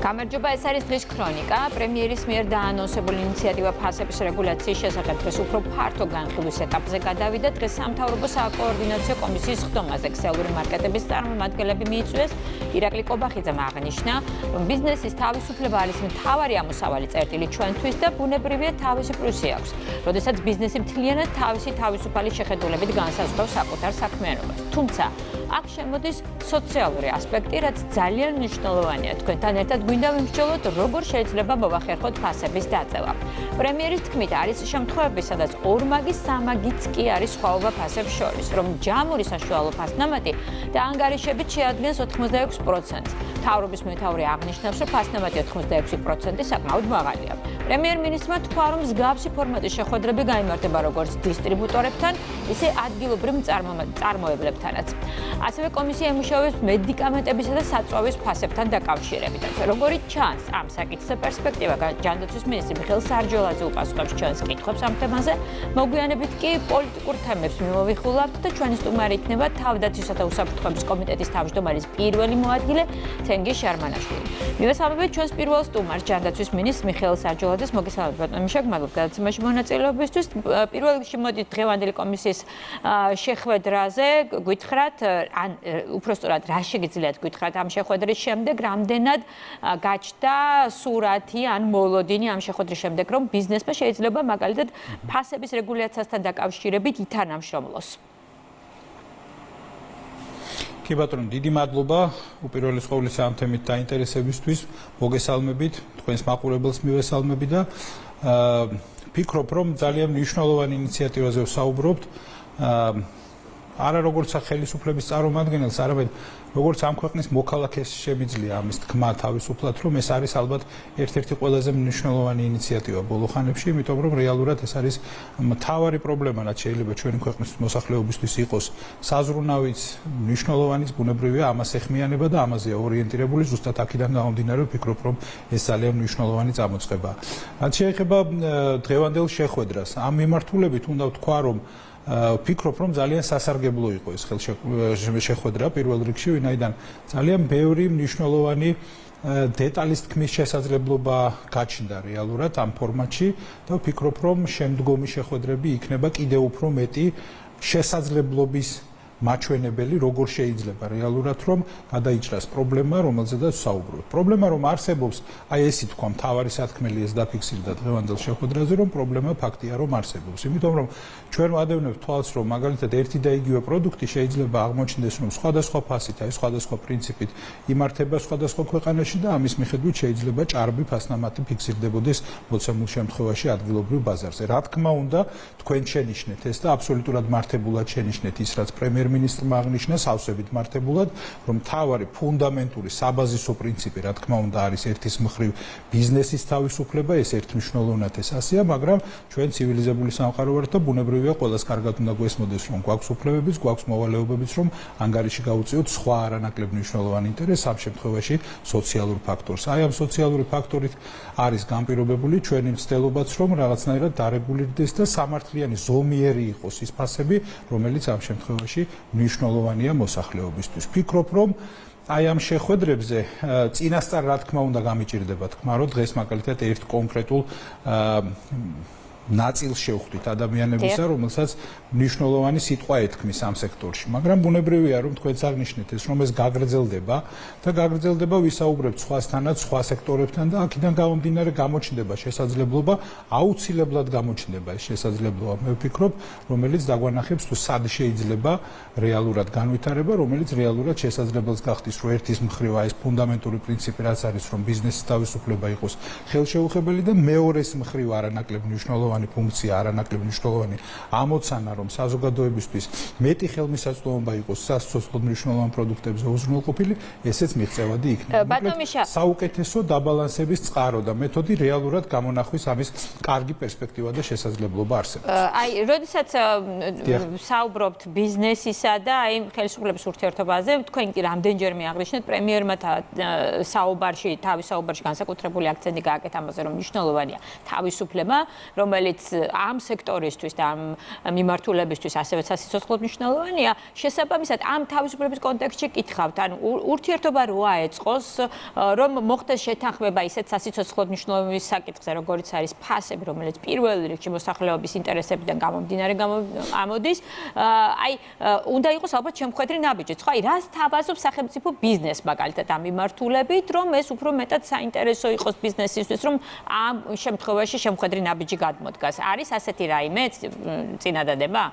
გამარჯობა, ეს არის დღის ქრონიკა. პრემიერის მიერ დაანონსებული ინიციატივა ფასების რეგულაციის შესახებ დღეს უფრო ფართო განხილვის ეტაპზე გადავიდა. დღეს სამთავრობო საკოორდინაციო კომისიის ხდომაზე ქსელური მარკეტების წარმომადგენლები მიიწვიეს. ირაკლი კობახიძემ აღნიშნა, რომ ბიზნესის თავისუფლება არის მთავარი ამოსავალი წერტილი ჩვენთვის და ბუნებრივია თავისი პლუსი აქვს. როდესაც ბიზნესი მთლიანად თავისი თავისუფალი შეხედულებით განსაზღვრავს საკუთარ საქმიანობას. თუმცა აქ შემოდის სოციალური ასპექტი, რაც ძალიან მნიშვნელოვანია. თქვენთან ერთად გვინდა ვიმსჯელოთ, როგორ შეიძლება მოვახერხოთ ფასების დაწევა. პრემიერის თქმით, არის შემთხვევები, სადაც ორმაგი სამაგიც კი არის სხვაობა ფასებს შორის, რომ ჯამური საშუალო ფასნამატი და ანგარიშებით შეადგენს 86%. მთავრობის მეთაური აღნიშნავს, რომ ფასნამატი 86% საკმაოდ მაღალია. პრემიერ-მინისტრმა თქვა, რომ მსგავსი ფორმატის შეხვედრები გაიმართება როგორც დისტრიბუტორებთან, ისე ადგილობრივ მწარმოებლებთანაც. ასევე კომისია ემუშავებს მედიკამენტებისა და საწვავის ფასებთან დაკავშირებით. როგორიც ჩანს, ამ საკითხზე პერსპექტივა ჯანდაცვის მინისტრი მიხეილ სარჯოლაძე უპასუხებს ჩვენს კითხვებს ამ თემაზე. მოგვიანებით კი პოლიტიკურ თემებს მიმოვიხილავთ და ჩვენი სტუმარი იქნება თავდაცვისა და უსაფრთხოების კომიტეტის თავმჯდომარის პირველი მოადგილე თენგი შარმანაშვილი. მივესალმებით ჩვენს პირველ სტუმარს, ჯანდაცვის მინისტრს მიხეილ სარჯოლაძეს. მოგესალმებით ბატონო მიშაკ, მადლობა გადაცემაში მონაწილეობისთვის. პირველ რიგში მოდით დღევანდელი კომისიის შეხვედრაზე გვითხრათ, ან უფრო სწორად რა შეგიძლიათ გითხრათ ამ შეხვედრის შემდეგ, რამდენად გაჩნდა სურათი ან მოლოდინი ამ შეხვედრის შემდეგ, რომ ბიზნესმა შეიძლება მაგალითად ფასების რეგულაციასთან დაკავშირებით ითანამშრომლოს. კი ბატონო, დიდი მადლობა უპირველეს ყოვლისა ამ თემით დაინტერესებისთვის. მოგესალმებით, თქვენს მაყურებელს მივესალმები და ვფიქრობ, რომ ძალიან მნიშვნელოვანი ინიციატივაზე ვსაუბრობთ. არა როგორც ხელისუფლების წარმომადგენელს, არამედ როგორც ამ ქვეყნის მოქალაქეს შემიძლია ამის თქმა თავისუფლად, რომ ეს არის ალბათ ერთ-ერთი ყველაზე მნიშვნელოვანი ინიციატივა ბოლო ხანებში, იმიტომ რომ რეალურად ეს არის მთავარი პრობლემა, რაც შეიძლება ჩვენი ქვეყნის მოსახლეობისთვის იყოს. საზრუნავიც მნიშვნელოვანი ბუნებრივია ამას ეხმიანება და ამაზეა ორიენტირებული, ზუსტად აქედან გამომდინარე, ვფიქრობ, რომ ეს ძალიან მნიშვნელოვანი წამოწყებაა. რაც შეეხება დღევანდელ შეხვედრას, ამ მიმართულებით უნდა ვთქვა, რომ ვფიქრობ, რომ ძალიან სასარგებლო იყო ეს შეხვედრა პირველ რიგში, ვინაიდან ძალიან ბევრი მნიშვნელოვანი დეტალის თქმის შესაძლებლობა გაჩნდა რეალურად ამ ფორმატში და ვფიქრობ, რომ შემდგომი შეხვედრები იქნება კიდევ უფრო მეტი შესაძლებლობის მაჩვენებელი, როგორ შეიძლება რეალურად რომ გადაიჭრას პრობლემა, რომელზედაც ვსაუბრობთ. პრობლემა რომ არსებობს, აი ესე თქვა, მთავარი სათქმელი ეს დაფიქსირდა დღევანდელ შეხვედრაზე, რომ პრობლემა ფაქტია რომ არსებობს. იმიტომ რომ ჩვენ ვადევნებთ თვალს, რომ მაგალითად ერთი და იგივე პროდუქტი შეიძლება აღმოჩნდეს, რომ სხვადასხვა ფასით, აი სხვადასხვა პრინციპით იმართება სხვადასხვა ქვეყანაში და ამის მიხედვით შეიძლება ჭარბი ფასნამატი ფიქსირდებოდეს მოცემულ შემთხვევაში ადგილობრივ ბაზარზე. რა თქმა უნდა, თქვენ შენიშნეთ ეს და აბსოლუტურად მართებულად შენიშნეთ ის, რაც პრემიერ-მინისტრმა აღნიშნა სავსებით მართებულად, რომ მთავარი ფუნდამენტური საბაზისო პრინციპი, რა თქმა უნდა, არის ერთის მხრივ ბიზნესის თავისუფლება, ეს ერთმნიშვნელოვნად ეს ასეა, მაგრამ ჩვენ ცივილიზებული სამყარო ვართ და ბუნებრივია ყველას კარგად უნდა გვესმოდეს, რომ გვაქვს უფლებებიც, გვაქვს მოვალეობებიც, რომ ანგარიში გავუწიოთ სხვა არანაკლებ მნიშვნელოვან ინტერესს, ამ შემთხვევაში სოციალურ ფაქტორს. აი ამ სოციალური ფაქტორით არის განპირობებული ჩვენი მცდელობაც, რომ რაღაცნაირად დარეგულირდეს და სამართლიანი ზომიერი იყოს ის ფასები, რომელიც ამ შემთხვევაში მნიშვნელოვანია მოსახლეობისთვის. ვფიქრობ, რომ აი ამ შეხვედრებზე წინასწარ რა თქმა უნდა გამიჭირდება თქმა, რომ დღეს მაგალითად ერთ კონკრეტულ ნაწილს შევხვდით ადამიანებისა, რომელსაც მნიშვნელოვანი სიტყვა ეთქმის ამ სექტორში. მაგრამ ბუნებრივია, რომ თქვენც აღნიშნეთ ეს, რომ ეს გაგრძელდება და გაგრძელდება ვისაუბრებთ სხვასთანაც, სხვა სექტორებთან და აქედან გამომდინარე გამოჩნდება შესაძლებლობა, აუცილებლად გამოჩნდება ეს შესაძლებლობა. მე ვფიქრობ, რომელიც დაგვანახებს თუ სად შეიძლება რეალურად განვითარება, რომელიც რეალურად შესაძლებელს გახდის, რომ ერთის მხრივ ეს ფუნდამენტური პრინციპი რაც არის, რომ ბიზნესის თავისუფლება იყოს ხელშეუხებელი და მეორეს მხრივ არანაკლებ მნიშვნელოვანი ფუნქცია, არანაკლებ მნიშვნელოვანი ამოცანა, რომ საზოგადოებისთვის მეტი ხელმისაწვდომობა იყოს სასოციალურ მნიშვნელოვან პროდუქტებზე უზრუნველყოფილი, ესეც მიღწევადი იქნება. საუკეთესო დაბალანსების წყარო და მეთოდი რეალურად გამონახვის ამის კარგი პერსპექტივა და შესაძლებლობა არსებობს. აი, როდესაც საუბრობთ ბიზნესისა და აი ხელისუფლების ურთიერთობაზე, თქვენ კი რამდენჯერმე აღნიშნეთ პრემიერმა თავის საუბარში განსაკუთრებული აქცენტი გააკეთა ამაზე, რომ მნიშვნელოვანია თავისუფლება, რომელიც რომელიც ამ სექტორისთვის და ამ მიმართულებისთვის ასევე სასიცოცხლოდ მნიშვნელოვანია, შესაბამისად ამ თავისუფლების კონტექსტში კითხავთ, ანუ ურთიერთობა რო აეწყოს, რომ მოხდეს შეთანხმება ისეთ სასიცოცხლოდ მნიშვნელოვანი საკითხზე, როგორც არის ფასები, რომელიც პირველ რიგში მოსახლეობის ინტერესებიდან გამომდინარე ამოდის, აი უნდა იყოს ალბათ შემხედრი ნაბიჯიც, ხო? აი რას თავაზობს სახელმწიფო ბიზნეს მაგალითად ამ მიმართულებით, რომ ეს უფრო მეტად საინტერესო იყოს ბიზნესისთვის, რომ ამ შემთხვევაში შემხედრი ნაბიჯი გადმოდგას. არის ასეთი რაიმე წინადადება?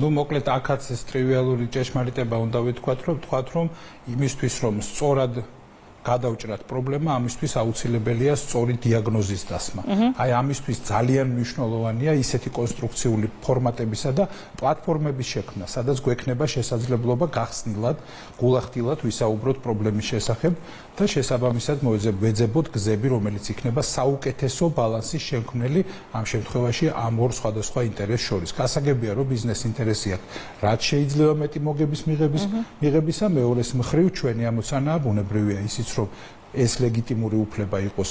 ნუ მოკლედ აქაც ეს ტრივიალური ჭეშმარიტება უნდა ვთქვათ, რომ იმისთვის რომ სწორად გადავჭრათ პრობლემა, ამისთვის აუცილებელია სწორი დიაგნოზის დასმა. აი ამისთვის ძალიან მნიშვნელოვანია ისეთი კონსტრუქციული ფორმატებისა და პლატფორმების შექმნა, სადაც გვექნება შესაძლებლობა გახსნილად, გულახდილად ვისაუბროთ პრობლემის შესახებ და შესაბამისად ვეძებოთ გზები, რომელიც იქნება საუკეთესო ბალანსის შემქმნელი ამ შემთხვევაში ამ ორ სხვადასხვა ინტერესს შორის. გასაგებია, რომ ბიზნეს ინტერესი აქვს, რაც შეიძლება მეტი მოგების მიღებისა, მეორეს მხრივ ჩვენი ამოცანაა ბუნებრივია ისიც რომ ეს ლეგიტიმური უფლება იყოს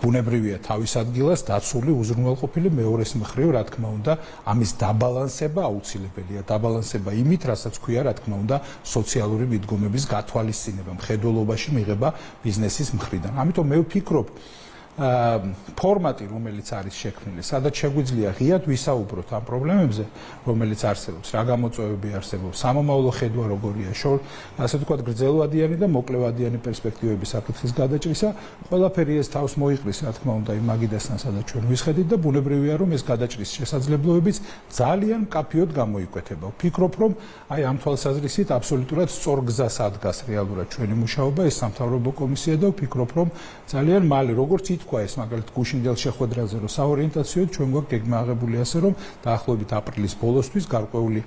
ბუნებრივია თავის ადგილას დაცული უზრუნველყოფილი მეორეს მხრივ რა თქმა უნდა ამის დაბალანსება აუცილებელია დაბალანსება იმით რასაც ქვია რა თქმა უნდა სოციალური მიდგომების გათვალისწინება მხედველობაში მიღება ბიზნესის მხრიდან ამიტომ მე ვფიქრობ ფორმატი რომელიც არის შექმნილი სადაც შეგვიძლია ღიად ვისაუბროთ ამ პრობლემებზე რომელიც არსებობს რა გამოწვევები არსებობს სამომავლო ხედვა როგორია ასე ვთქვათ გრძელვადიანი და მოკლევადიანი პერსპექტივების საკითხის გადაჭრისა ყველაფერი ეს თავს მოიყრის რა თქმა უნდა იმ მაგიდასთან სადაც ჩვენ ვისხედით და ბუნებრივია რომ ეს გადაჭრის შესაძლებლობებიც ძალიან მკაფიოდ გამოიკვეთება ვფიქრობ რომ აი ამ თვალსაზრისით აბსოლუტურად სწორ გზას ადგას რეალურად ჩვენი მუშაობა ეს სამთავრობო კომისია და ვფიქრობ რომ ძალიან მალე როგორც თქვა ეს მაგალითად გუშინდელ შეხვედრაზე რომ საორიენტაციოდ ჩვენ გვაქვს გეგმა აღებული ასე რომ დაახლოებით აპრილის ბოლოსთვის გარკვეული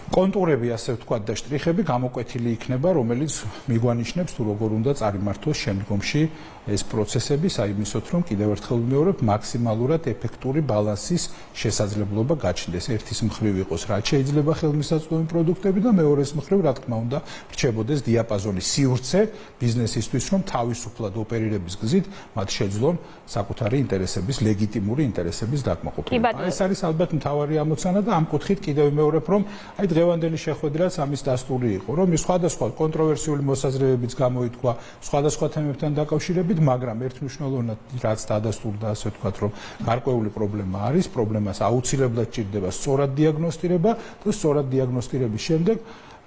კონტურები ასე ვთქვათ და შტრიხები გამოკვეთილი იქნება რომელიც მიგვანიშნებს თუ როგორ უნდა წარიმართოს შემდგომში ეს პროცესები საიმისოთ რომ კიდევ ერთხელ ვიმეორებ მაქსიმალურად ეფექტური ბალანსის შესაძლებლობა გაჩნდეს ერთის მხრივ იყოს რაც შეიძლება ხელმისაწვდომი პროდუქტები და მეორეს მხრივ რა თქმა უნდა რჩებოდეს დიაპაზონი სივრცე ბიზნესისთვის რომ თავისუფლად ოპერირების გზით მათ შეძლონ საკუთარი ინტერესების ლეგიტიმური ინტერესების დაკმაყოფილება ეს არის ალბათ მთავარი ამოცანა და ამ კუთხით კიდევ ვიმეორებ რომ აი დღევანდელი შეხვედრაც ამის დასტური იყო რომ ის სხვადასხვა კონტროვერსიული მოსაზრებებიც გამოითქვა სხვადასხვა თემებთან დაკავშირებით მაგრამ ერთმნიშვნელოვნად რაც დადასტურდა ასე ვთქვათ რომ გარკვეული პრობლემა არის პრობლემას აუცილებლად ჭირდება სწორად დიაგნოსტირება და სწორად დიაგნოსტირების შემდეგ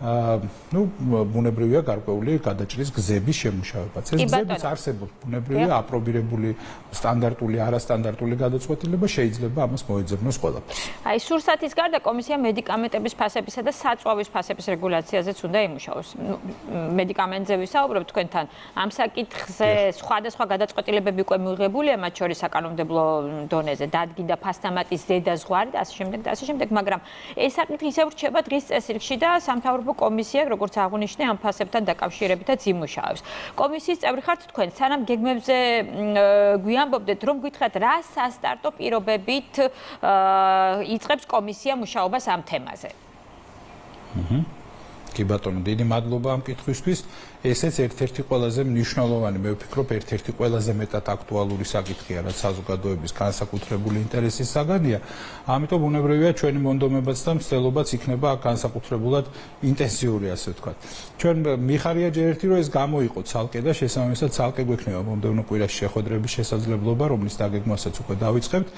ну ბუნებრივია გარკვეული გადაჭრის გზების შემუშავებაც ეს გზებიც არსებობს ბუნებრივია აპრობირებული სტანდარტული არასტანდარტული გადაწყვეტილება შეიძლება ამას მოეძებნოს ყველაფერს აი სურსათის გარდა კომისია მედიკამენტების ფასებისა და საწვავის ფასების რეგულაციაზეც უნდა იმუშაოს მედიკამენტზე ვისაუბრებ თქვენთან ამ საკითხზე სხვადასხვა გადაწყვეტილებები უკვე მიღებულია მათ შორის საკანონმდებლო დონეზე დადგინდა ფასთამატის ზედაზღვარი და ასე შემდეგ მაგრამ ეს საკითხი ისევ რჩება დღის წესრიგში და სამთავრობო კომისია როგორც აღნიშნე ამ ფასებთან დაკავშირებითაც იმუშავებს. კომისიის წევრი ხართ თქვენ, სანამ გეგმებზე გვიამბობდეთ, რომ გითხრათ რა სასტარტო პირობებით იწყებს კომისია მუშაობას ამ თემაზე. კი ბატონო, დიდი მადლობა ამ კითხვისთვის. ესეც ერთ-ერთი ყველაზე მნიშვნელოვანი, მე ვფიქრობ, ერთ-ერთი ყველაზე მეტად აქტუალური საკითხია, რაც საზოგადოების განსაკუთრებული ინტერესის საგანია. ამიტომ ბუნებრივია ჩვენი მონდომებაც და მცდელობაც იქნება განსაკუთრებულად ინტენსიური, ასე ვთქვათ. ჩვენ მიხარია ჯერ ერთი რომ ეს გამოიყო ცალკე და შესაბამისად ცალკე გვექნება მომდევნო კვირაში შეხვედრების შესაძლებლობა, რომლის დაგეგმვასაც უკვე დავიწყებთ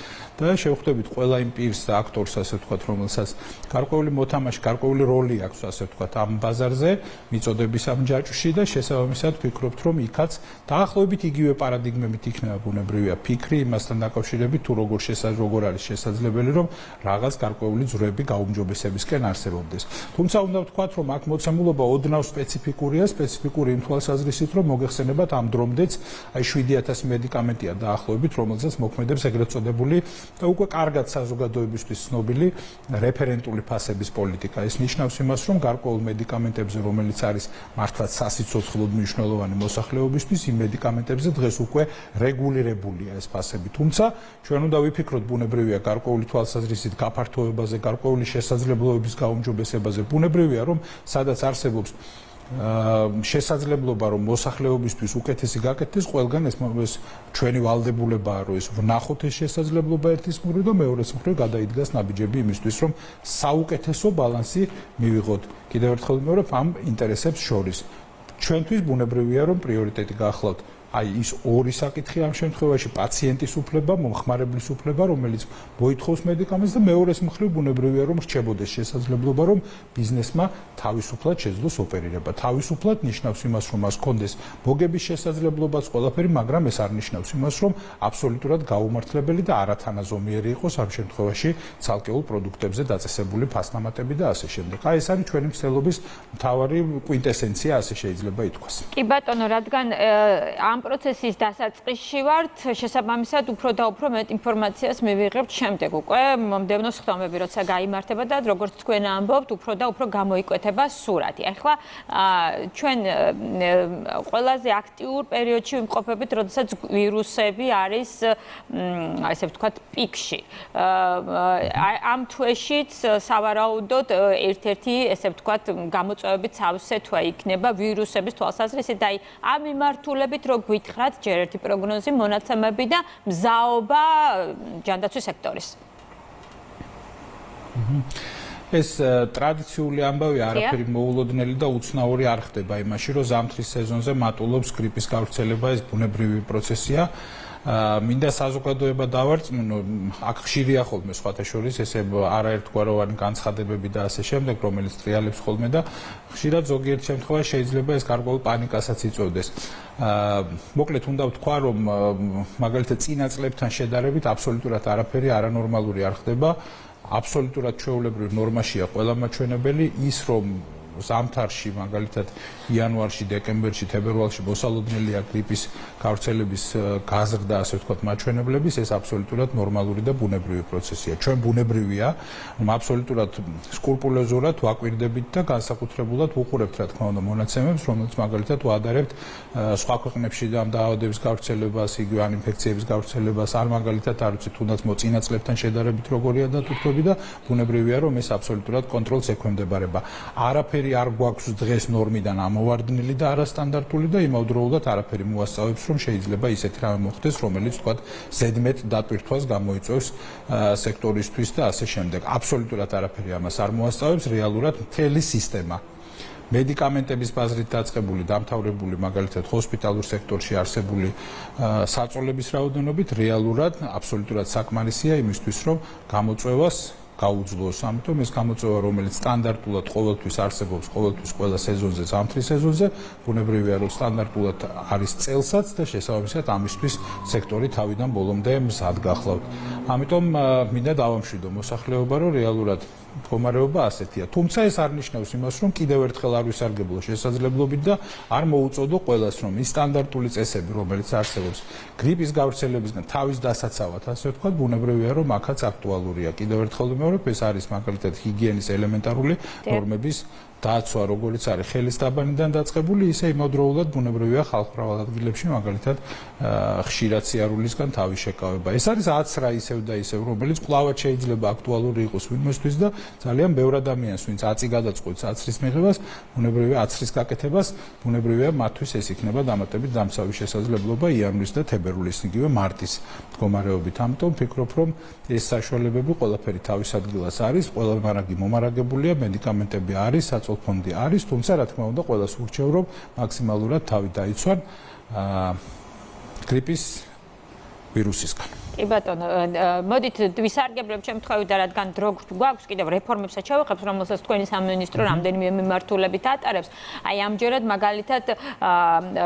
და შევხვდებით ყველა იმ პირს და აქტორს, ასე ვთქვათ, რომელსაც გარკვეული მოთამაშე, გარკვეული როლი აქვს, ასე ვთქვათ, ამ ბაზარზე, მიწოდების ამ ჯაჭვში და შესაბამისად ვფიქრობთ, რომ იქაც დაახლოებით იგივე პარადიგმებით იქნება ბუნებრივია ფიქრი იმასთან დაკავშირებით, თუ როგორ არის შესაძლებელი, რომ რაღაც გარკვეული ძვრები გაუმჯობესებისკენ არსებობდეს. თუმცა უნდა ვთქვათ, რომ აქ მოცემულობა ოდნავ სპეციფიკურია, სპეციფიკური იმ თვალსაზრისით, რომ მოგეხსენებათ ამ დრომდეც აი 7000 მედიკამენტია დაახლოებით, რომელსაც მოქმედებს ეგრეთ წოდებული და უკვე კარგად საზოგადოებისთვის ცნობილი რეფერენტული ფასების პოლიტიკა. ეს ნიშნავს იმას, რომ გარკვეულ მედიკამენტებზე, რომელიც არის მართლაც სასიცოცხლოდ მნიშვნელოვანი მოსახლეობისთვის, იმ მედიკამენტებზე დღეს უკვე რეგულირებულია ეს ფასები. თუმცა ჩვენ უნდა ვიფიქროთ ბუნებრივია გარკვეული თვალსაზრისით გაფართოებაზე, გარკვეული შესაძლებლობების გაუმჯობესებაზე. ბუნებრივია, რომ სადაც არსებობს შესაძლებლობა რომ მოსახლეობისთვის უკეთესი გაკეთდეს ყველგან ეს ჩვენი ვალდებულებაა რომ ეს ვნახოთ ეს შესაძლებლობა ერთის მხრივ და მეორეს მხრივ გადაიდგას ნაბიჯები იმისთვის რომ საუკეთესო ბალანსი მივიღოთ კიდევ ერთხელ ვიმეორებ ამ ინტერესებს შორის ჩვენთვის ბუნებრივია რომ პრიორიტეტი გახლავთ აი ის ორი საკითხი ამ შემთხვევაში პაციენტის უფლება, მომხმარებლის უფლება, რომელიც მოითხოვს მედიკამენტს და მეორეს მხრივ ბუნებრივია რომ რჩებოდეს შესაძლებლობა რომ ბიზნესმა თავისუფლად შეძლოს ოპერირება. თავისუფლად ნიშნავს იმას რომ მას კონდეს მოგების შესაძლებლობაც ყველაფერი, მაგრამ ეს არ ნიშნავს იმას რომ აბსოლუტურად გაუმართლებელი და არათანაზომიერი იყოს ამ შემთხვევაში ცალკეულ პროდუქტებზე დაწესებული ფასნამატები და ასე შემდეგ. აი ეს არის ჩვენი მცდელობის მთავარი კვინტესენცია, ასე შეიძლება ითქვას. კი ბატონო, რადგან ამ პროცესის დასაწყისში ვართ, შესაბამისად უფრო და უფრო მეტ ინფორმაციას მივიღებთ შემდეგ უკვე მომდევნო სხდომები როცა გაიმართება და როგორც თქვენ ამბობთ, უფრო და უფრო გამოიკვეთება სურათი. ახლა ჩვენ ყველაზე აქტიურ პერიოდში ვიმყოფებით, როდესაც ვირუსები არის ესე ვთქვათ პიკში. ამ თვეშიც სავარაუდოდ ერთ-ერთი ესე ვთქვათ გამოწვევებით სავსე თვე იქნება ვირუსების თვალსაზრისით და ამ მიმართულებით რო გითხრათ ჯერ ერთი პროგნოზი, მონაცემები და მზაობა ჯანდაცვის სექტორის. ეს ტრადიციული ამბავი არაფერი მოულოდნელი და უცნაური არ ხდება იმაში, რომ ზამთრის სეზონზე მატულობს გრიპის გავრცელება, ეს ბუნებრივი პროცესია. მინდა საზოგადოება დავარწმუნო, აქ ხშირია ხოლმე სხვათა შორის ესე არაერთგვაროვანი განცხადებები და ასე შემდეგ, რომელიც ტრიალებს ხოლმე და ხშირად ზოგიერთ შემთხვევაში შეიძლება ეს გარკვეულ პანიკასაც იწვევდეს. მოკლედ უნდა ვთქვა, რომ მაგალითად წინა წლებთან შედარებით აბსოლუტურად არაფერი არანორმალური არ ხდება. აბსოლუტურად ჩვეულებრივ ნორმაშია ყველა მაჩვენებელი, ის რომ ზამთარში, მაგალითად იანვარში, დეკემბერში, თებერვალში მოსალოდნელია გრიპის გავრცელების გაზრდა, ასე ვთქვათ, მაჩვენებლების, ეს აბსოლუტურად ნორმალური და ბუნებრივი პროცესია. ჩვენ ბუნებრივია, რომ აბსოლუტურად სკრუპულოზურად ვაკვირდებით და განსაკუთრებულად ვუყურებთ, რა თქმა უნდა, მონაცემებს, რომელიც მაგალითად ვადარებთ სხვა ქვეყნებში ამ დაავადების გავრცელებას, იგივე ან ინფექციების გავრცელებას, არ მაგალითად არ ვიცი, თუნდაც მოწინა წლებთან შედარებით როგორია დათვები და ბუნებრივია, რომ ეს აბსოლუტურად კონტროლს ექვემდებარება. არაფერი არ გვაქვს დღეს ნორმიდან ამოვარდნილი და არასტანდარტული და იმავდროულად არაფერი მოასწავებს რომ შეიძლება ისეთი რამე მოხდეს რომელიც თქვა ზედმეტ დატვირთვას გამოიწვევს სექტორისთვის და ასე შემდეგ. აბსოლუტურად არაფერი ამას არ მოასწავებს, რეალურად მთელი სისტემა მედიკამენტების ბაზრით დაწყებული, დამთავრებული მაგალითად ჰოსპიტალურ სექტორში არსებული საწოლების რაოდენობით რეალურად აბსოლუტურად საკმარისია იმისთვის რომ გამოწვევას გაუძლოს. ამიტომ ეს გამოწვევა, რომელიც სტანდარტულად ყოველთვის არსებობს, ყოველთვის ყველა სეზონზე, ზამთრის სეზონზე, ბუნებრივია, რომ სტანდარტულად არის წელსაც და შესაბამისად ამისთვის სექტორი თავიდან ბოლომდე მზად გახლავთ. ამიტომ მინდა დავამშვიდო მოსახლეობა, რომ რეალურად მდგომარეობა ასეთია. თუმცა ეს არ ნიშნავს იმას, რომ კიდევ ერთხელ არ ვისარგებლო შესაძლებლობით და არ მოუწოდო ყველას, რომ ის სტანდარტული წესები, რომელიც არსებობს გრიპის გავრცელებისგან თავის დასაცავად, ასე ვთქვათ, ბუნებრივია, რომ აქაც აქტუალურია. კიდევ ერთხელ ვიმეორებ, ეს არის მაგალითად ჰიგიენის ელემენტარული ნორმების დაცვა, როგორც არის ხელის დაბანიდან დაწყებული, ისე იმავდროულად ბუნებრივია ხალხმრავალ ადგილებში მაგალითად ხშირად სიარულისგან თავის შეკავება. ეს არის აცრა ისევ და ისევ, რომელიც კვლავაც შეიძლება აქტუალური იყოს ვინმესთვის და ძალიან ბევრ ადამიანს, ვინც აწი გადაწყვეტს აცრის მიღებას, ბუნებრივია აცრის გაკეთებას, ბუნებრივია მათთვის ეს იქნება დამატებით დამცავი შესაძლებლობა იანვრის და თებერვლის, იგივე მარტის მდგომარეობით. ამიტომ ვფიქრობ, რომ ეს საშუალებები ყველაფერი თავის ადგილას არის, ყველა მარაგი მომარაგებულია, მედიკამენტები არის, ფონდი არის, თუმცა რა თქმა უნდა, ყველას ურჩევ, რომ მაქსიმალურად თავი დაიცვან გრიპის ვირუსისგან. კი ბატონო, მოდით ვისარგებლებ შემთხვევით და რადგან დრო გვაქვს, კიდევ რეფორმებსაც შევეხებთ, რომელსაც თქვენი სამინისტრო რამდენიმე მიმართულებით ატარებს. აი ამჯერად მაგალითად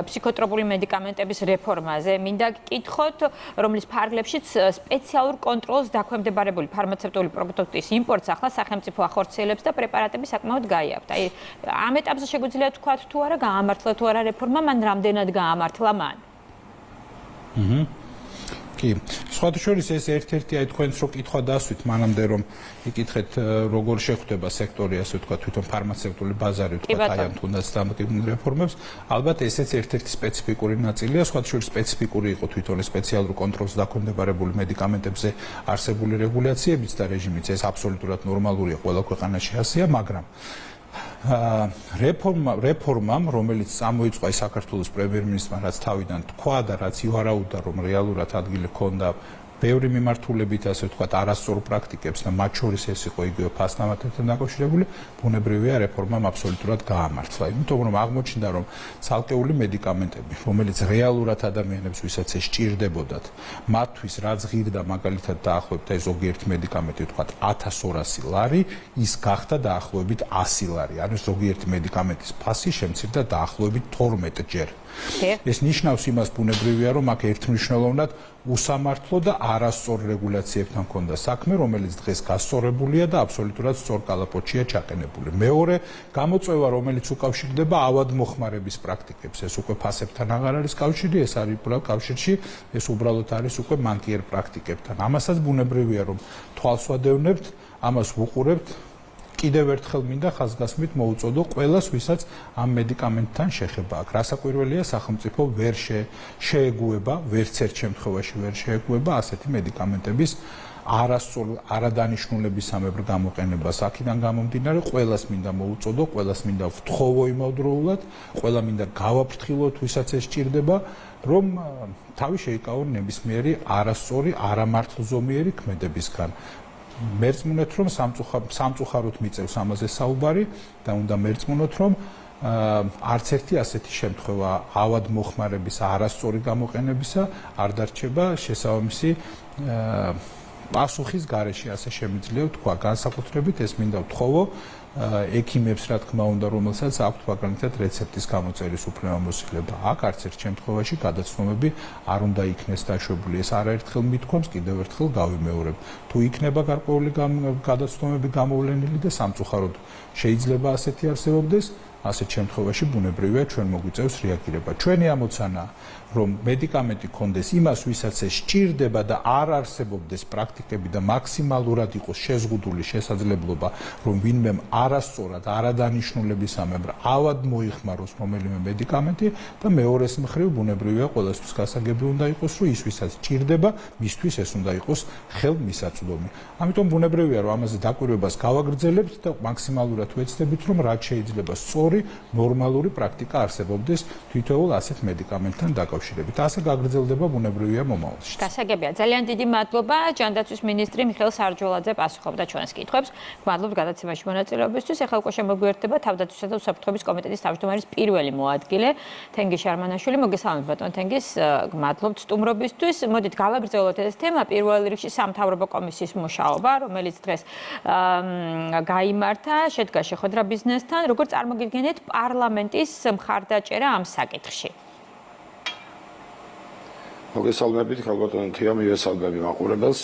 ფსიქოტროპული მედიკამენტების რეფორმაზე მინდა გკითხოთ, რომლის ფარგლებშიც სპეციალურ კონტროლს დაქვემდებარებული ფარმაცევტული პროდუქტის იმპორტს ახლა სახელმწიფო ახორციელებს და პრეპარატები საკმაოდ გაიართ. აი ამ ეტაპზე შეგვიძლია თქვათ თუ არა გაამართლა თუ არა რეფორმა, მან რამდენად გაამართლა მან? კი, სხვათა შორის ეს ერთ-ერთი აი თქვენს რო კითხვა დასვით, მანამდე რომ იკითხეთ როგორ შეხვდება სექტორი, ასე ვთქვათ, თვითონ ფარმაცევტული ბაზარი, ვთქვათ, აი ამ თუნდაც დამოკიდებული რეფორმებს, ალბათ ესეც ერთ-ერთი სპეციფიკური ნაწილია, სხვათა შორის სპეციფიკური იყო თვითონ სპეციალურ კონტროლს დაქვემდებარებული მედიკამენტებზე არსებული რეგულაციებიც და რეჟიმიც, ეს აბსოლუტურად ნორმალურია, ყველა ქვეყანაში ასეა, მაგრამ რეფორმამ, რომელიც წამოიწყო საქართველოს პრემიერ-მინისტრმა, რაც თავიდან თქვა და რაც ივარაუდა, რომ რეალურად ადგილი ჰქონდა ბევრი მიმართულებით, ასე ვთქვათ, არასწორ პრაქტიკებს და მათ შორის ეს იყო იგივე ფასნავათთან დაკავშირებული, ბუნებრივია რეფორმამ აბსოლუტურად გაამართლა. იმიტომ რომ აღმოჩნდა, რომ ცალკეული მედიკამენტები, რომელიც რეალურად ადამიანებს, ვისაც ეს სჭირდებოდათ, მათთვის რაც ღირდა მაგალითად დაახლოებით აი ზოგიერთი მედიკამენტი, ვთქვათ 1200 ლარი, ის გახდა დაახლოებით 100 ლარი. ანუ ზოგიერთი მედიკამენტის ფასი შემცირდა დაახლოებით 12 ჯერ. ეს ნიშნავს იმას ბუნებრივია, რომ აქ ერთმნიშვნელოვნად უსამართლო და არასწორ რეგულაციებთან ჰქონდა საქმე, რომელიც დღეს გასწორებულია და აბსოლუტურად სწორ კალაპოტშია ჩაყენებული. მეორე გამოწვევა, რომელიც უკავშირდება ავადმოხმარების პრაქტიკებს, ეს უკვე ფასებთან აღარ არის კავშირი, ეს არის უბრალოდ კავშირში, ეს უბრალოდ არის უკვე მანკიერ პრაქტიკებთან. ამასაც ბუნებრივია, რომ თვალს ვადევნებთ, ამას ვუყურებთ. კიდევ ერთხელ მინდა ხაზგასმით მოუწოდო ყველას, ვისაც ამ მედიკამენტთან შეხება აქვს. რასაკვირველია, სახელმწიფო ვერ შეეგუება, ვერც ერთ შემთხვევაში ვერ შეეგუება ასეთი მედიკამენტების არასწორ არადანიშნულებისამებრ გამოყენებას. აქედან გამომდინარე, ყველას მინდა მოუწოდო, ყველას მინდა ვთხოვო იმავდროულად, ყველა მინდა გავაფრთხილოთ, ვისაც ეს სჭირდება, რომ თავი შეიკავონ ნებისმიერი არასწორი, არამართლზომიერი ქმედებისგან. მერწმუნეთ, რომ სამწუხაროდ მიწევს ამაზე საუბარი და უნდა მერწმუნოთ, რომ არც ერთი ასეთი შემთხვევა ავადმოხმარების არასწორი გამოყენებისა არ დარჩება შესაბამისი პასუხის გარეშე, ასე შემიძლია ვთქვა. განსაკუთრებით ეს მინდა ვთხოვო ექიმებს, რა თქმა უნდა, რომელსაც აქვთ მაგალითად რეცეპტის გამოწერის უფლებამოსილება. აქ არც ერთ შემთხვევაში გადაცნობები არ უნდა იქნეს დაშვებული. ეს არაერთხელ მithქვამს, კიდევ ერთხელ გავიმეორებ. თუ იქნება გარკვეული გადაცნობები გამოვლენილი და სამწუხაროდ შეიძლება ასეთი არსებობდეს, ასეთ შემთხვევაში ბუნებრივია ჩვენ მოგვიწევს რეაგირება. ჩვენი ამოცანაა, რომ მედიკამენტი კონდეს იმას, ვისაც ეს სჭირდება და არ არსებობდეს პრაქტიკები და მაქსიმალურად იყოს შეზღუდული შესაძლებლობა, რომ ვინმე არასწორად, არადანიშნულებისამებრ ავად მოიხმაროს რომელიმე მედიკამენტი და მეორეს მხრივ ბუნებრივია ყველასთვის გასაგები უნდა იყოს, რომ ის ვისაც სჭირდება, მისთვის ეს უნდა იყოს ხელმისაწვდომი. ამიტომ ბუნებრივია, რომ ამაზე დაკვირვებას გავაგრძელებთ და მაქსიმალურად ვეცდებით, რომ რაც შეიძლება სწორი ნორმალური პრაქტიკა არსებობდეს თითოეულ ასეთ მედიკამენტთან დაკავშირებით. ასე გაგრძელდება ბუნებრივია მომავალში. გასაგებია. ძალიან დიდი მადლობა. ჯანდაცვის მინისტრი მიხეილ სარჯოლაძე პასუხობდა ჩვენს კითხვებს. გმადლობთ გადაცემაში მონაწილეობისთვის. ახლა უკვე შემოგვიერთდება თავდაცვისა და უსაფრთხოების კომიტეტის თავმჯდომარის პირველი მოადგილე თენგიზ შარმანაშვილი. მოგესალმებით ბატონ თენგიზ, გმადლობთ სტუმრობისთვის. მოდით გავაგრძელოთ ეს თემა. პირველ რიგში სამთავრობო კომისიის მუშაობა, რომელიც დღეს გაიმართა, შედგა შეხვედრა ბიზნესთან. როგორ წარმოგიდგენთ პარლამენტის მხარდაჭერა ამ საკითხში? მოგესალმებით, ქალბატონო თია, მივესალმები მაყურებელს.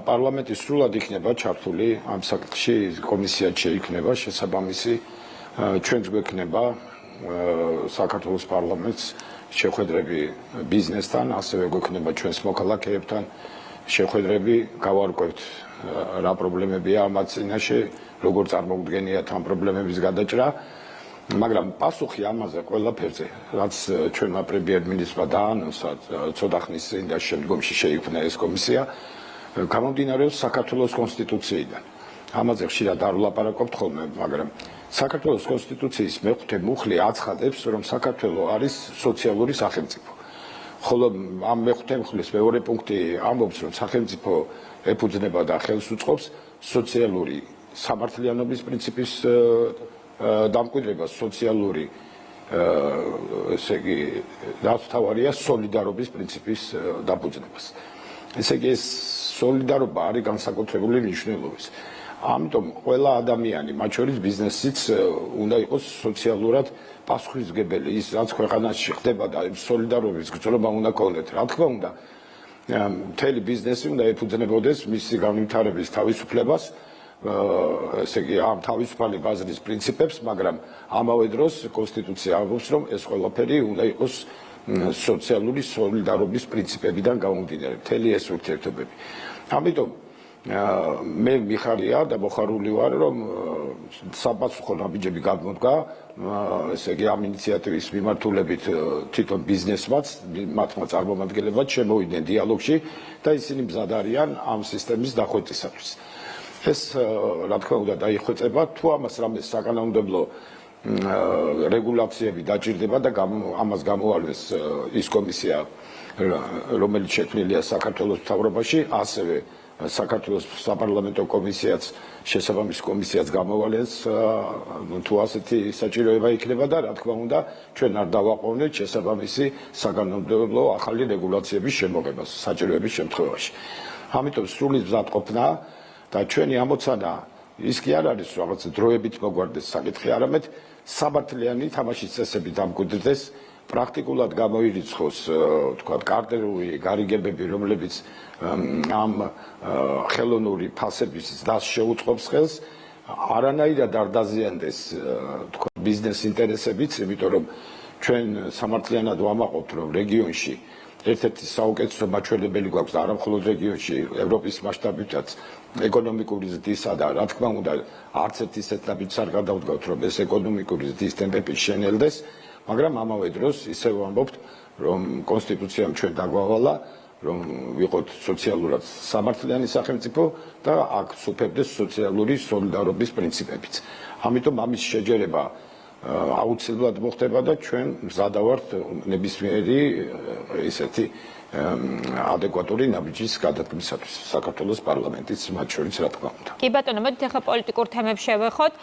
პარლამენტი სრულად იქნება ჩართული ამ საკითხში, კომისიაც შეიქმნება შესაბამისი, ჩვენც გვექნება საქართველოს პარლამენტს შეხვედრები ბიზნესთან, ასევე გვექნება ჩვენს მოქალაქეებთან შეხვედრები, გავარკვევთ რა პრობლემებია ამათ წინაშე, როგორ წარმოუდგენიათ ამ პრობლემების გადაჭრა. მაგრამ პასუხი ამაზე ყველაფერზე, რაც ჩვენმა პრემიერ-მინისტრმა დაანონსა ცოტა ხნის წინ და შემდგომში შეიქმნა ეს კომისია, გამომდინარეობს საქართველოს კონსტიტუციიდან. ამაზე ხშირად არ ვლაპარაკობთ ხოლმე, მაგრამ საქართველოს კონსტიტუციის მეხუთე მუხლი აცხადებს, რომ საქართველო არის სოციალური სახელმწიფო. ხოლო ამ მეხუთე მუხლის მეორე პუნქტი ამბობს, რომ სახელმწიფო ეფუძნება და ხელს უწყობს სოციალური სამართლიანობის პრინციპის დამკვიდრებას, სოციალური ესე იგი დაავადებულია სოლიდარობის პრინციპის დაფუძნებას. ესე იგი ეს სოლიდარობა არის განსაკუთრებული მნიშვნელობის. ამიტომ ყველა ადამიანი, მათ შორის ბიზნესიც უნდა იყოს სოციალურად პასუხისმგებელი. ის რაც ქვეყანაში ხდება და სოლიდარობის გრძნობა უნდა გქონდეთ. რა თქმა უნდა, მთელი ბიზნესი უნდა ეფუძნებოდეს მისი განვითარების თავისუფლებას, ესე იგი ამ თავისუფალი ბაზრის პრინციპებს, მაგრამ ამავე დროს კონსტიტუცია ამბობს, რომ ეს ყველაფერი უნდა იყოს სოციალური სოლიდარობის პრინციპებიდან გამომდინარე, მთელი ეს ურთიერთობები. ამიტომ მე მიხარია და მოხარული ვარ, რომ საპასუხო ნაბიჯები გამოდგა, ესე იგი ამ ინიციატივის მიმართულებით თვითონ ბიზნესმაც, მათმა წარმომადგენლებმაც შემოვიდნენ დიალოგში და ისინი მზად არიან ამ სისტემის დახვეწისათვის. ეს რა თქმა უნდა დაიხვეწება, თუ ამას რამე საკანონმდებლო რეგულაციები დაჭირდება და ამას გამოვალეს ის კომისია, რომელიც შექმნილია საქართველოს მთავრობაში, ასევე საქართველოს საპარლამენტო კომისიაც, შესაბამის კომისიაც გამოვალეს, თუ ასეთი საჭიროება იქნება და რა თქმა უნდა, ჩვენ არ დავაყოვნეთ შესაბამისი საკანონმდებლო ახალი რეგულაციების შემოღებას საჭიროების შემთხვევაში. ამიტომ სრული მზადყოფნა და ჩვენი ამოცანა ის კი არ არის რაღაც დროებით მოგვარდეს საკითხი, არამედ საბართლიანი თამაშის წესები დამკვიდრდეს, პრაქტიკულად გამოირიცხოს, თქვათ, კარტერული გარიგებები, რომლებიც ამ ხელოვნური ფასების დასს შეუწყობს ხელს, არანაირად არ დაზიანდეს, თქვათ, ბიზნეს ინტერესებიც, იმიტომ რომ ჩვენ სამართლიანად ვამაყობთ, რომ რეგიონში ერთ-ერთი საუკეთესო მაჩვენებელი გვაქვს და არა მხოლოდ რეგიონში, ევროპის მასშტაბითაც ეკონომიკური ზრდისა და რა თქმა უნდა, არც ერთ ისეთ ნაბიჯს არ გადავდგავთ, რომ ეს ეკონომიკური ზრდის ტემპები შენელდეს, მაგრამ ამავე დროს ისევ ვამბობთ, რომ კონსტიტუციამ ჩვენ დაგვავალა, რომ ვიყოთ სოციალურად სამართლიანი სახელმწიფო და აქ სუფევდეს სოციალური სოლიდარობის პრინციპებიც. ამიტომ ამის შეჯერება აუცილებლად მოხდება და ჩვენ მზადა ვართ ნებისმიერი ესეთი ადეკვატური ნაბიჯის გადადგმისათვის საქართველოს პარლამენტის მათ შორის რა თქმა უნდა. კი ბატონო, მოდით ახლა პოლიტიკურ თემებს შევეხოთ.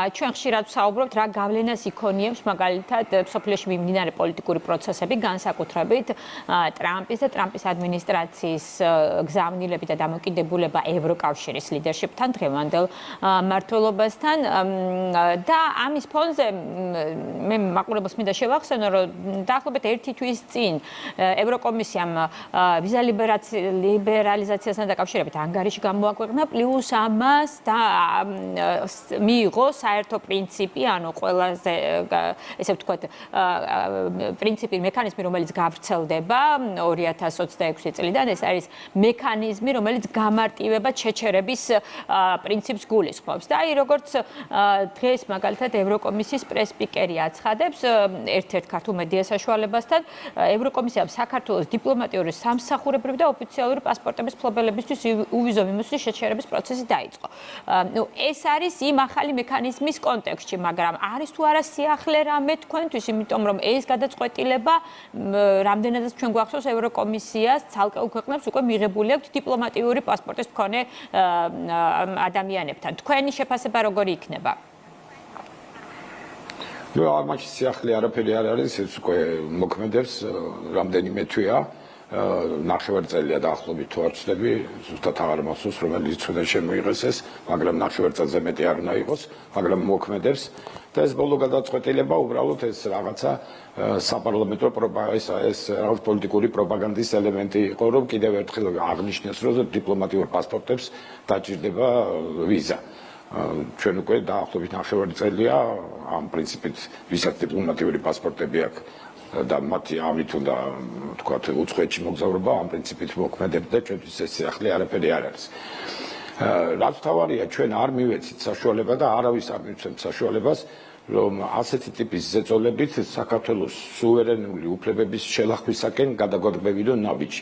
ჩვენ ხშირად ვსაუბრობთ რა გავლენას იქონიებს მაგალითად სოფლიოში მიმდინარე პოლიტიკური პროცესები, განსაკუთრებით ტრამპის და ტრამპის ადმინისტრაციის გზავნილები და დამოკიდებულება ევროკავშირის ლიდერშიპთან, დღევანდელ მმართველობასთან და ამის ფონზე მე მაყურებელს მინდა შევახსენო, რომ დაახლოებით 1 თვის წინ ევროკომისიამ ვიზა ლიბერალიზაციასთან დაკავშირებით ანგარიში გამოაქვეყნა, პლუს ამას და მიიღო საერთო პრინციპი, ანუ ყველაზე ესე ვთქვათ, პრინციპი, მექანიზმი, რომელიც გავრცელდება 2026 წლიდან, ეს არის მექანიზმი, რომელიც გამარტივება ჩეჩერების პრინციპს გულისხმობს. და აი როგორც დღეს მაგალითად ევროკომისიის პრესპიკერი აცხადებს ერთ-ერთ ქართულ მედია საშუალებასთან, ევროკომისიამ საქართველოს დიპლომატიური სამსახურებრივი და ოფიციალური პასპორტების მფლობელებისთვის უვიზო მიმოსვლის შეჩერების პროცესი დაიწყო. ეს არის იმ ახალი მექანიზმის კონტექსტში, მაგრამ არის თუ არა სიახლე რამე თქვენთვის, იმიტომ რომ ეს გადაწყვეტილება რამდენადაც ჩვენ გვახსოვს ევროკომისიას ცალკეულ ქვეყნებს უკვე მიღებული აქვს დიპლომატიური პასპორტის მქონე ადამიანებთან. თქვენი შეფასება როგორი იქნება? ნუ ამაში სიახლე არაფერი არ არის, ეს უკვე მოქმედებს რამდენიმე თვეა, ნახევარწელია დაახლოებით თუ არ ვცდები, ზუსტად აღარ მახსოვს, რომელი რიცხვიდან შემოიღეს ეს, მაგრამ ნახევარწელზე მეტი არ უნდა იყოს, მაგრამ მოქმედებს და ეს ბოლო გადაწყვეტილება უბრალოდ ეს რაღაცა საპარლამენტო ეს რაღაც პოლიტიკური პროპაგანდის ელემენტი იყო, რომ კიდევ ერთხელ აღნიშნეს, რომ დიპლომატიურ პასპორტებს დაჭირდება ვიზა. ჩვენ უკვე დაახლოებით ნახევარი წელია ამ პრინციპით ვისაც დიპლომატიური პასპორტები აქვს და მათი ამით უნდა თქვათ უცხოეთში მოგზაურობა ამ პრინციპით მოქმედებს და ჩვენთვის ეს სიახლე არაფერი არ არის. რაც თავარია ჩვენ არ მივეცით საშუალება და არავის არ მივცემთ საშუალებას რომ ასეთი ტიპის ზეწოლებით საქართველოს სუვერენული უფლებების შელახვისაკენ გადაგვაგებევიდო ნაბიჯი.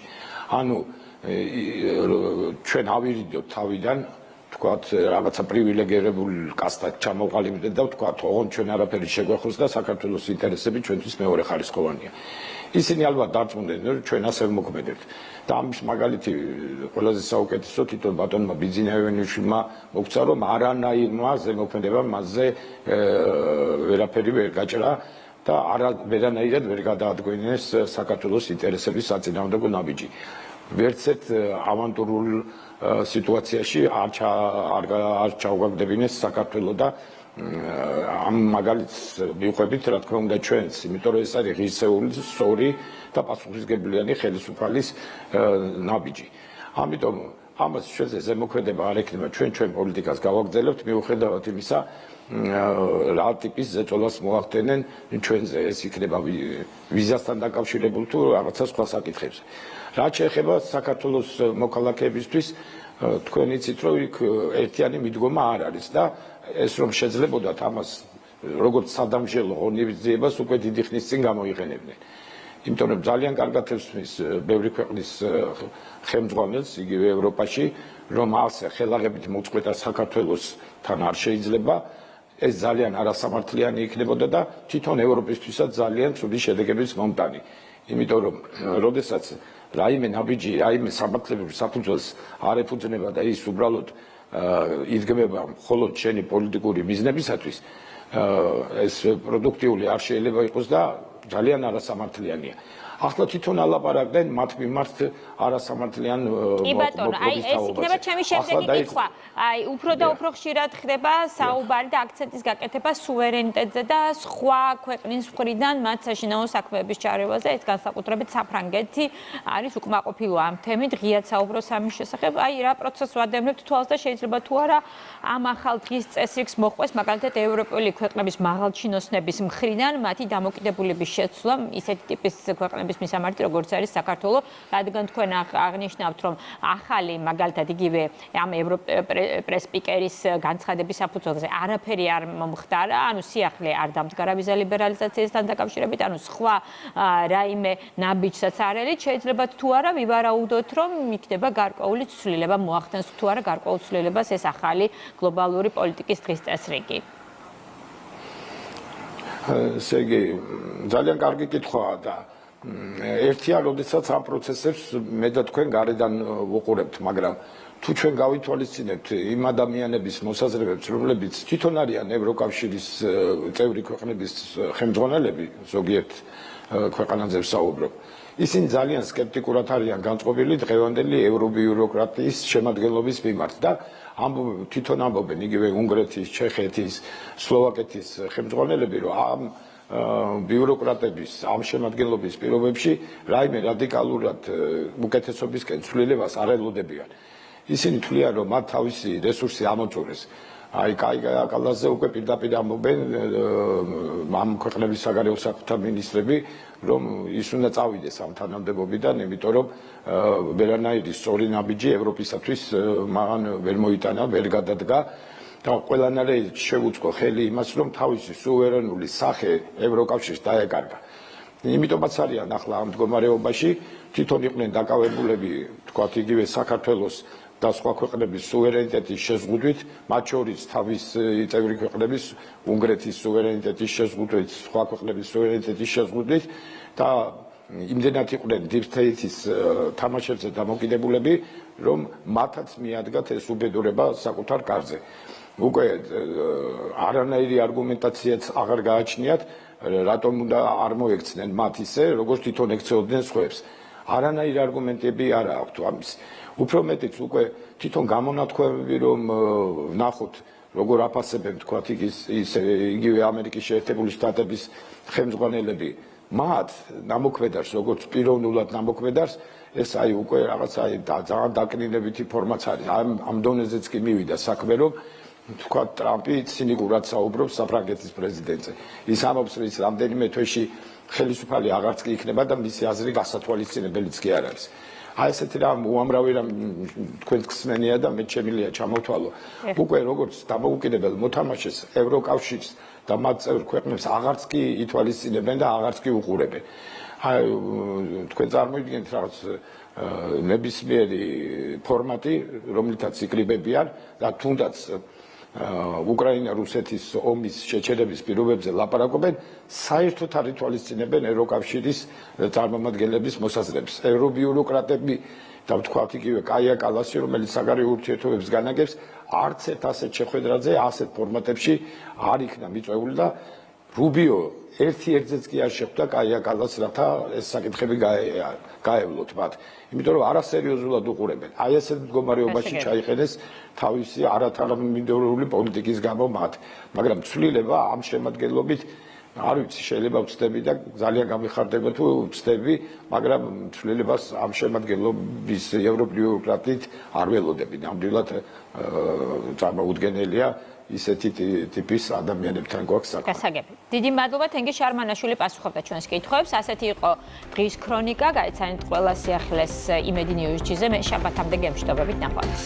ანუ ჩვენ ავირიდოთ თავიდან თქვათ რაღაცა პრივილეგირებულ კასტად ჩამოყალიბდეთ და თქვათ ოღონდ ჩვენ არაფერი შეგვეხოს და საქართველოს ინტერესები ჩვენთვის მეორე ხარისხოვანია. ისინი ალბათ დარწმუნდნენ რომ ჩვენ ასე მოქმედებთ და ამის მაგალითი ყველაზე საუკეთესო თვითონ ბატონმა ბიძინაევენიშვილმა მოგცა რომ არანაირმა ზემოქმედება მასზე ვერაფერი ვერ გაჭრა და ვერანაირად ვერ გადაადგინეს საქართველოს ინტერესების საწინააღმდეგო ნაბიჯი. ვერც ერთ ავანტურულ სიტუაციაში არ ჩაუგაგდებინეს საქართველოს და ამ მაგალითს მივხვდებით რა თქმა უნდა ჩვენს, იმიტომ რომ ეს არის ღირსეული, სწორი და პასუხისმგებლიანი ხელისუფლის ნაბიჯი. ამიტომ ამას ჩვენზე ზემოქმედება არ ექნება, ჩვენ პოლიტიკას გავაგრძელებთ მიუხედავად იმისა, რა ტიპის ზეწოლას მოახდენენ ჩვენზე, ეს იქნება ვიზასთან დაკავშირებული თუ რაღაცა სხვა საკითხებზე. რაც შეეხება საქართველოს მოქალაქეებისთვის, თქვენ იცით რომ იქ ერთიანი მიდგომა არ არის და ეს რომ შეძლებოდათ ამას როგორც სადამჟელო ღონისძიებას უკვე დიდი ხნის წინ გამოიყენებდნენ. იმიტომ რომ ძალიან კარგად ეხსნის ბევრი ქვეყნის ხელმძღვანელს იგივე ევროპაში, რომ ასე ხელაღებით მოწყვეტა საქართველოსთან არ შეიძლება, ეს ძალიან არასამართლიანი იქნებოდა და თვითონ ევროპისთვისაც ძალიან ცუდი შედეგების მომტანი. იმიტომ რომ როდესაც რაიმე ნაბიჯი, რაიმე სამართლებრივ საფუძველს არ ეფუძნება და ის უბრალოდ იდგმება მხოლოდ შენი პოლიტიკური მიზნებისათვის, ეს პროდუქტიული არ შეიძლება იყოს და ძალიან არასამართლიანია. ახლა თვითონ ალაპარაკდნენ მათ მიმართ არასამართლიან კი ბატონო, აი ეს იქნება ჩემი შემდეგი კითხვა. აი უფრო და უფრო ხშირად ხდება საუბარი და აქცენტის გაკეთება სუვერენიტეტზე და სხვა ქვეყნის მხრიდან მათ საშინაო საქმეების ჩარევაზე, ეს განსაკუთრებით საფრანგეთი არის უკმაყოფილო ამ თემით, ღიად საუბრობს ამის შესახებ. აი რა პროცესს ვადევნებთ თვალს და შეიძლება თუ არა ამ ახალ დღის წესრიგს მოყვეს, მაგალითად ევროპელი ქვეყნების მაღალჩინოსნების მხრიდან მათი დამოკიდებულების შეცვლა ისეთი ტიპის ქვეყნების მისამართი, როგორც არის საქართველო, რადგან თქვენ აღნიშნავთ, რომ ახალი მაგალითად იგივე ამ ევროპრესპიკერის განცხადების საფუძველზე არაფერი არ მომხდარა, ანუ სიახლე არ დამდგარა ვიზა ლიბერალიზაციასთან დაკავშირებით, ანუ სხვა რაიმე ნაბიჯსაც არ არის, შეიძლება თუ არა ვივარაუდოთ, რომ იქნება გარკვეული ცვლილება, მოახდენს თუ არა გარკვეულ ცვლილებას ეს ახალი გლობალური პოლიტიკის დღის წესრიგი. ესე იგი, ძალიან კარგი კითხვაა და ერთია, როდესაც ამ პროცესებს მე და თქვენ გარედან ვუყურებთ, მაგრამ თუ ჩვენ გავითვალისწინებთ იმ ადამიანების მოსაზრებებს, რომლებიც თვითონ არიან ევროკავშირის წევრი ქვეყნების ხელმძღვანელები, ზოგიერთ ქვეყანაზე ვსაუბრობ, ისინი ძალიან სკეპტიკურად არიან განწყობილი დღევანდელი ევრობიუროკრატიის შემადგენლობის მიმართ და თვითონ ამბობენ იგივე უნგრეთის, ჩეხეთის, სლოვაკეთის ხელმძღვანელები, რომ ამ ბიუროკრატების ამ შემადგენლობის პირობებში რაიმე რადიკალურად უკეთესობისკენ ცვლილებას არ ელოდებიან. ისინი თვლიან, რომ მათ თავისი რესურსი ამოწურეს. აი, კაიკალაზე უკვე პირდაპირ ამბობენ ამ ქვეყნების საგარეო საქმეთა მინისტრები, რომ ის უნდა წავიდეს ამ თანამდებობიდან, იმიტომ რომ ვერანაირი სწორი ნაბიჯი ევროპისათვის მან ვერ მოიტანა, ვერ გადადგა. და ყველანაირად შეუწყო ხელი იმას, რომ თავისი სუვერენული სახე ევროკავშირს დაეკარგა. იმიტომაც არიან ახლა ამ მდგომარეობაში, თვითონ იყვნენ დაკავებულები, თქვათ იგივე საქართველოს და სხვა ქვეყნების სუვერენიტეტის შეზღუდვით, მათ შორის თავის წევრი ქვეყნების უნგრეთის სუვერენიტეტის შეზღუდვით, სხვა ქვეყნების სუვერენიტეტის შეზღუდვით და იმდენად იყვნენ deep state-ის თამაშებზე დამოკიდებულები, რომ მათაც მიადგათ ეს უბედურება საკუთარ კარზე. უკვე არანაირი არგუმენტაციაც აღარ გააჩნიათ, რატომ უნდა არ მოექცნენ მათ ისე, როგორც თვითონ ექცეოდნენ სხვებს. არანაირი არგუმენტები არ აქვთ ამის. უფრო მეტიც უკვე თვითონ გამონათქვამები, რომ ნახოთ, როგორ აფასებენ თქვათ იგივე ამერიკის შეერთებული შტატების ხელმძღვანელები მათ ნამოქმედარს, როგორც პიროვნულად ნამოქმედარს, ეს აი უკვე რაღაც აი ძალიან დაკნინებითი ფორმაც არის. ამ დონეზეც კი მივიდა საქმე, რომ თქვა ტრამპი ცინიკურად საუბრობს საფრანგეთის პრეზიდენტზე. ის ამბობს, რომ ის რამდენიმე თვეში ხელისუფალი აღარც კი იქნება და მისი აზრი გასათვალისწინებელიც კი არ არის. აი ესეთი რამ უამრავი რამ თქვენს გსმენია და მე შემიძლია ჩამოთვალო. უკვე როგორც დამოუკიდებელ მოთამაშეს ევროკავშირს და მათ წევრ ქვეყნებს აღარც კი ითვალისწინებენ და აღარც კი უყურებენ. აი თქვენ წარმოიდგინეთ რაღაც ნებისმიერი ფორმატი, რომლითაც იკრიბებიან და თუნდაც უკრაინა-რუსეთის ომის შეჩერების პირობებზე ლაპარაკობენ, საერთოდ არ ითვალისწინებენ ევროკავშირის წარმომადგენლების მოსაზრებს. ევრობიუროკრატები და ვთქვათ იგივე კაია კალასი, რომელიც საგარეო ურთიერთობებს განაგებს, არც ერთ ასეთ შეხვედრაზე, ასეთ ფორმატებში არ იქნა მიწვეული და რუბიო ერთ-ერთზეც კი არ შეხვდა კაია კალას, რათა ეს საკითხები გაევლოთ მათ. იმიტომ რომ არასერიოზულად უყურებენ. აი ესეთ მდგომარეობაში ჩაიყენეს თავისი არათანამიმდევრული პოლიტიკის გამო მათ. მაგრამ ცვლილება ამ შემადგენლობით არ ვიცი, შეიძლება ვცდები და ძალიან გამიხარდება თუ ვცდები, მაგრამ ცვლილებას ამ შემადგენლობის ევრობიუროკრატით არ ველოდები. ნამდვილად წარმოუდგენელია ისეთი ტიპის ადამიანებთან გვაქვს საქმე. გასაგები. დიდი მადლობა თენგიზ შარმანაშვილი პასუხობდა ჩვენს კითხვებს. ასეთი იყო დღის ქრონიკა. გაიცანით ყველა სიახლეს იმედი ნიუზ-ზე. მე შაბათამდე გემშვიდობებით ნახვამდის.